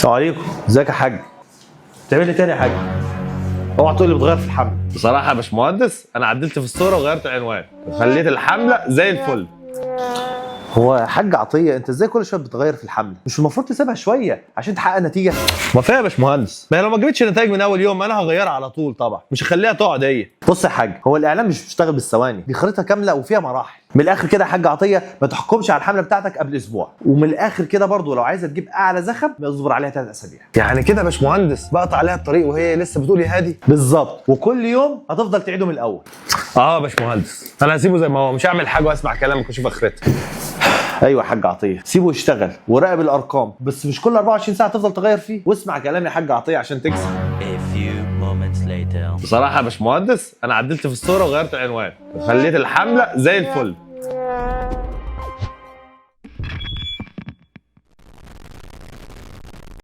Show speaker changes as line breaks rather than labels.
السلام عليكم، ازيك يا حاج؟ بتعمل لي تاني يا حاج؟ اوعى تقول لي بتغير في الحمل.
بصراحة يا باشمهندس أنا عدلت في الصورة وغيرت العنوان وخليت الحملة زي الفل.
هو يا حاج عطيه انت ازاي كل شويه بتغير في الحمل؟ مش المفروض تسيبها شويه عشان تحقق نتيجه؟
ما فيها يا باشمهندس، ما هي لو ما جابتش نتائج من أول يوم أنا هغيرها على طول طبعا، مش هخليها تقعد هي.
بص يا حاج، هو الاعلام مش بيشتغل بالثواني، دي خريطه كامله وفيها مراحل. من الاخر كده يا حاج عطيه ما تحكمش على الحمله بتاعتك قبل اسبوع، ومن الاخر كده برضو لو عايزه تجيب اعلى زخم اصبر عليها 3 اسابيع.
يعني كده يا باشمهندس بقطع عليها الطريق وهي لسه بتقول يا هادي؟
بالظبط، وكل يوم هتفضل تعيده من الاول.
يا باشمهندس أنا هسيبه زي ما هو، مش هعمل حاجة وأسمع كلامك وأشوف آخرتها.
ايوه يا حاج عطيه، سيبه يشتغل وراقب الارقام، بس مش كل 24 ساعه تفضل تغير فيه، واسمع كلامي يا حاج عطيه عشان تكسب.
A few moments later.
بصراحة يا باشمهندس أنا عدلت في الصورة وغيرت العنوان وخليت الحملة زي الفل.